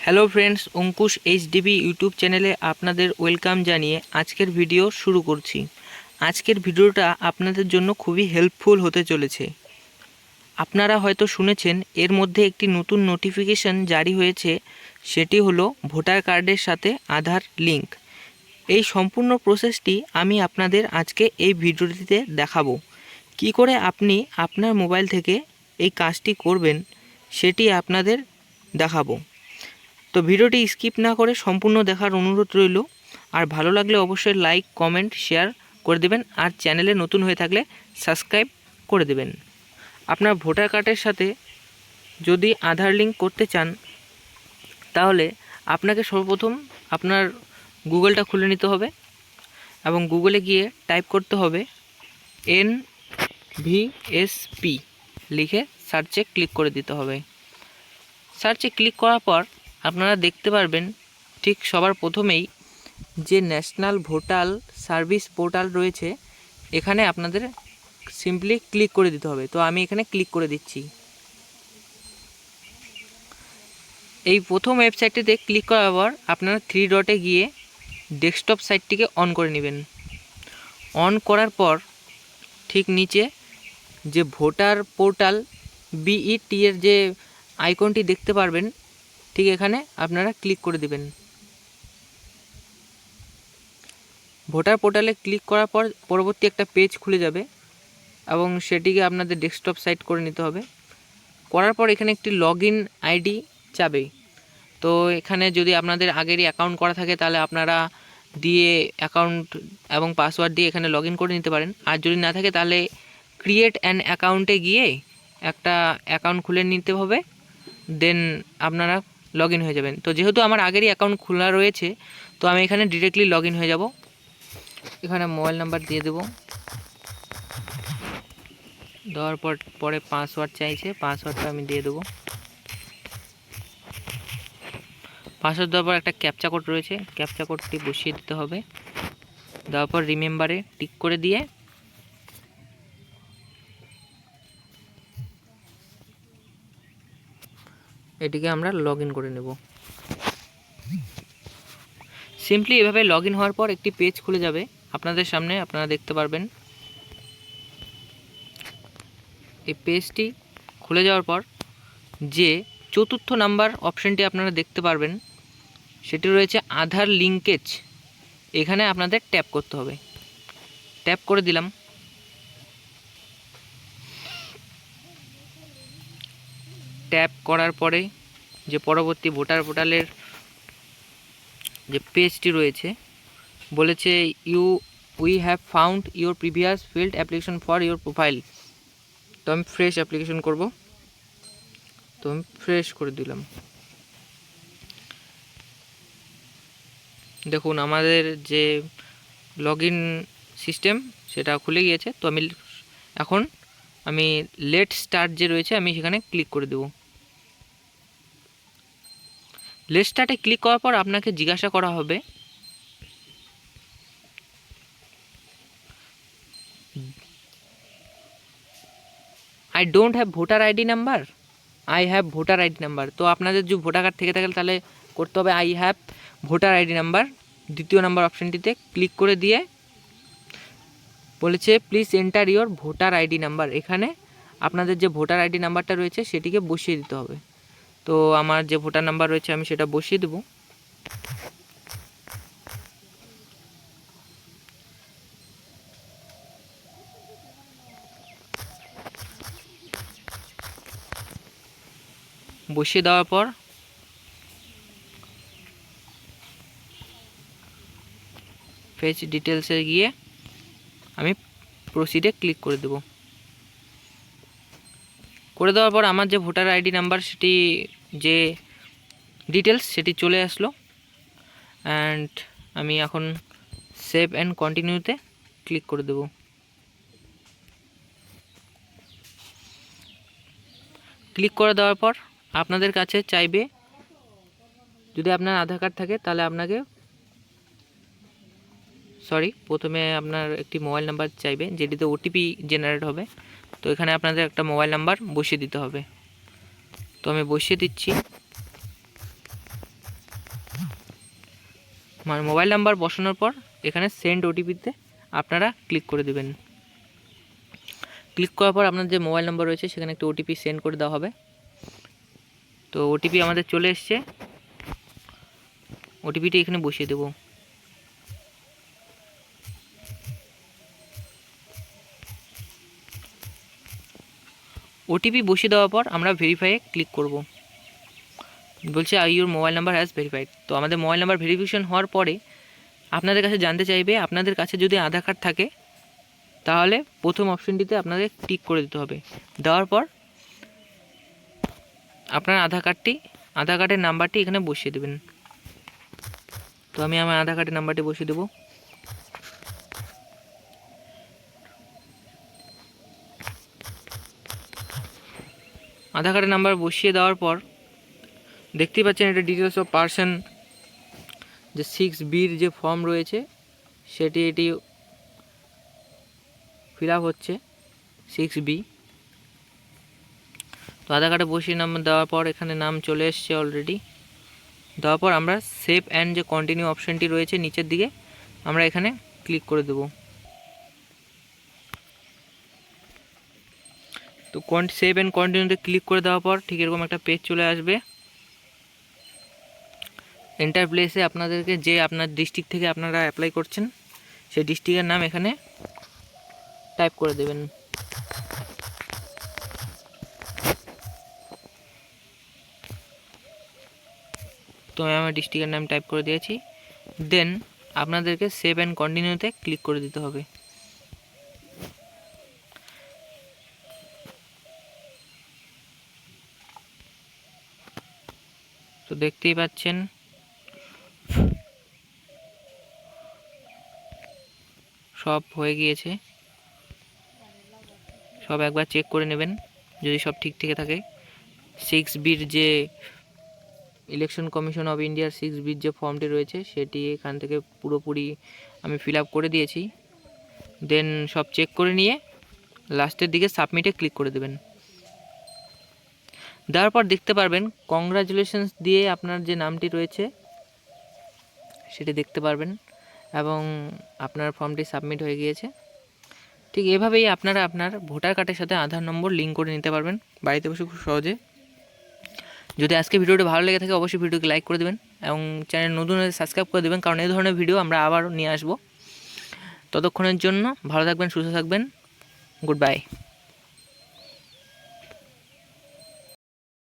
Hello friends, Ankush HDB YouTube চ্যানেলে আপনাদের welcome জানিয়ে আজকের ভিডিও শুরু করছি। আজকের ভিডিওটা আপনাদের জন্য খুবই হেল্পফুল হতে চলেছে। আপনারা হয়তো শুনেছেন এর মধ্যে একটি নতুন নোটিফিকেশন জারি হয়েছে, সেটি হলো ভোটার কার্ডের সাথে আধার লিঙ্ক। এই সম্পূর্ণ প্রসেসটি আমি আপনাদের আজকে এই ভিডিওটিতে দেখাবো। কি করে আপনি আপনার মোবাইল থেকে এই কাজটি করবেন সেটি আপনাদের দেখাবো। তো ভিডিওটি স্কিপ না করে সম্পূর্ণ দেখার অনুরোধ রইল। আর ভালো লাগলে অবশ্যই লাইক, কমেন্ট, শেয়ার করে দেবেন। আর চ্যানেলে নতুন হয়ে থাকলে সাবস্ক্রাইব করে দেবেন। আপনার ভোটার কার্ডের সাথে যদি আধার লিঙ্ক করতে চান তাহলে আপনাকে সর্বপ্রথম আপনার গুগলটা খুলে নিতে হবে এবং গুগলে গিয়ে টাইপ করতে হবে NVSP লিখে সার্চে ক্লিক করে দিতে হবে। সার্চে ক্লিক করার পর আপনারা দেখতে পারবেন ঠিক সবার প্রথমেই যে ন্যাশনাল ভোটার সার্ভিস পোর্টাল রয়েছে, এখানে আপনাদের সিম্পলি ক্লিক করে দিতে হবে। তো আমি এখানে ক্লিক করে দিচ্ছি। এই প্রথম ওয়েবসাইটটিতে ক্লিক করার পর আপনারা 3 ডটে গিয়ে ডেস্কটপ সাইটটিকে অন করে নেবেন। অন করার পর ঠিক নিচে যে ভোটার পোর্টাল BET এর যে আইকনটি দেখতে পারবেন, ঠিক এখানে আপনারা ক্লিক করে দেবেন। ভোটার পোর্টালে ক্লিক করার পর পরবর্তী একটা পেজ খুলে যাবে এবং সেটিকে আপনাদের ডেস্কটপ সাইট করে নিতে হবে। করার পর এখানে একটি লগইন আইডি চাবে। তো এখানে যদি আপনাদের আগেরই অ্যাকাউন্ট করা থাকে তাহলে আপনারা দিয়ে অ্যাকাউন্ট এবং পাসওয়ার্ড দিয়ে এখানে লগইন করে নিতে পারেন। আর যদি না থাকে তাহলে ক্রিয়েট অ্যান অ্যাকাউন্টে গিয়ে একটা অ্যাকাউন্ট খুলে নিতে হবে, দেন আপনারা লগইন হয়ে যাবেন। তো যেহেতু আমার আগেরই অ্যাকাউন্ট খোলা রয়েছে, তো আমি এখানে ডিরেক্টলি লগইন হয়ে যাব। এখানে মোবাইল নাম্বার দিয়ে দেব। দেওয়ার পরে পাসওয়ার্ড চাইছে, পাসওয়ার্ডটা আমি দিয়ে দেবো। পাসওয়ার্ড দেওয়ার পর একটা ক্যাপচা কোড রয়েছে, ক্যাপচা কোডটি বসিয়ে দিতে হবে। দেওয়ার পর রিমেম্বারে টিক করে দিয়ে এটিকে আমরা লগইন করে নেব। সিম্পলি এভাবে লগইন হওয়ার পর একটি পেজ খুলে যাবে আপনাদের সামনে, আপনারা দেখতে পারবেন। এই পেজটি খুলে যাওয়ার পর যে চতুর্থ নাম্বার অপশানটি আপনারা দেখতে পারবেন, সেটি রয়েছে আধার লিঙ্কেজ। এখানে আপনাদের ট্যাপ করতে হবে। ট্যাপ করে দিলাম। ট্যাপ করার পরে যে পরবর্তী ভোটার পোর্টালের যে পেজটি রয়েছে, বলেছে we have found your previous field application for your profile. তো আমি ফ্রেশ অ্যাপ্লিকেশন করব। তো আমি ফ্রেশ করে দিলাম। দেখুন আমাদের যে লগইন সিস্টেম সেটা খুলে গিয়েছে। তো এখন আমি লেট স্টার্ট যে রয়েছে আমি সেখানে ক্লিক করে দেব। লেট স্টার্টে ক্লিক করার পর আপনাকে জিজ্ঞাসা করা হবে I don't have voter ID number, I have voter ID number. তো আপনাদের যদি ভোটার কার্ড থেকে থাকে তাহলে করতে হবে I have voter ID number. দ্বিতীয় নাম্বার অপশানটিতে ক্লিক করে দিয়ে বলেছে please enter your voter ID number. এখানে আপনাদের যে ভোটার আইডি নাম্বারটা রয়েছে সেটিকে বসিয়ে দিতে হবে। তো আমার যে ভোটার নাম্বার রয়েছে আমি সেটা বসিয়ে দেব। বসিয়ে দেওয়ার পর ফেচ ডিটেলসে গিয়ে আমি প্রসিডে ক্লিক করে দেব। করে দেওয়ার পর আমার যে ভোটার আইডি নাম্বার সেটি যে ডিটেলস সেটি চলে আসলো। অ্যান্ড আমি এখন সেভ অ্যান্ড কন্টিনিউতে ক্লিক করে দেব। ক্লিক করে দেওয়ার পর আপনাদের কাছে চাইবে, যদি আপনার আধার কার্ড থাকে তাহলে আপনাকে প্রথমে আপনার একটি মোবাইল নাম্বার চাইবে যেটিতে ওটিপি জেনারেট হবে। তো এখানে আপনাদের একটা মোবাইল নাম্বার বসিয়ে দিতে হবে। তো আমি বসিয়ে দিচ্ছি। মানে মোবাইল নাম্বার বসানোর পর এখানে সেন্ড ওটিপিতে আপনারা ক্লিক করে দেবেন। ক্লিক করার পর আপনার যে মোবাইল নাম্বার রয়েছে সেখানে একটা ওটিপি সেন্ড করে দেওয়া হবে। তো ওটিপি আমাদের চলে এসছে, ওটিপিটি এখানে বসিয়ে দেব। ওটিপি বসিয়ে দেওয়ার পর আমরা ভেরিফাইয়ে ক্লিক করব। বলছে your mobile number has verified. তো আমাদের মোবাইল নাম্বার ভেরিফিকেশন হওয়ার পরে আপনাদের কাছে জানতে চাইবে আপনাদের কাছে যদি আধার কার্ড থাকে তাহলে প্রথম অপশনটিতে আপনাদের টিক করে দিতে হবে। দেওয়ার পর আপনার আধার কার্ডের নাম্বারটি এখানে বসিয়ে দেবেন। তো আমি আমার আধার কার্ডের নাম্বারটি বসিয়ে দেবো। আধার কার্ডের নাম্বার বসিয়ে দেওয়ার পর দেখতেই পাচ্ছেন এটা ডিটেলস অফ পার্সন যে 6Bর যে ফর্ম রয়েছে এটি ফিল আপ হচ্ছে 6B। তো আধার কার্ডে বসিয়ে নাম্বার দেওয়ার পর এখানে নাম চলে এসছে অলরেডি। দেওয়ার পর আমরা সেভ অ্যান্ড যে কন্টিনিউ অপশানটি রয়েছে নিচের দিকে আমরা এখানে ক্লিক করে দেব। তো সেভ অ্যান্ড কন্টিনিউতে ক্লিক করে দেওয়ার পর ঠিক এরকম একটা পেজ চলে আসবে। এন্টার প্লেসে আপনাদেরকে যে আপনার ডিস্ট্রিক্ট থেকে আপনারা অ্যাপ্লাই করছেন সেই ডিস্ট্রিক্টের নাম এখানে টাইপ করে দেবেন। তো আমি আমার ডিস্ট্রিক্টের নাম টাইপ করে দিয়েছি। দেন আপনাদেরকে সেভ অ্যান্ড কন্টিনিউতে ক্লিক করে দিতে হবে। তো দেখতেই পাচ্ছেন সব হয়ে গিয়েছে। সব একবার চেক করে নেবেন যদি সব ঠিক থেকে থাকে। 6Bর যে ইলেকশন কমিশন অফ ইন্ডিয়ার 6Bর যে ফর্মটি রয়েছে সেটি এখান থেকে পুরোপুরি আমি ফিল আপ করে দিয়েছি। দেন সব চেক করে নিয়ে লাস্টের দিকে সাবমিটে ক্লিক করে দেবেন। দেওয়ার পর দেখতে পারবেন কংগ্রাচুলেশনস দিয়ে আপনার যে নামটি রয়েছে সেটি দেখতে পারবেন এবং আপনার ফর্মটি সাবমিট হয়ে গিয়েছে। ঠিক এভাবেই আপনারা আপনার ভোটার কার্ডের সাথে আধার নম্বর লিঙ্ক করে নিতে পারবেন বাড়িতে বসে খুব সহজে। যদি আজকে ভিডিওটি ভালো লেগে থাকে অবশ্যই ভিডিওকে লাইক করে দেবেন এবং চ্যানেল নতুন হলে সাবস্ক্রাইব করে দেবেন, কারণ এই ধরনের ভিডিও আমরা আবার নিয়ে আসবো। ততক্ষণের জন্য ভালো থাকবেন, সুস্থ থাকবেন। Good bye.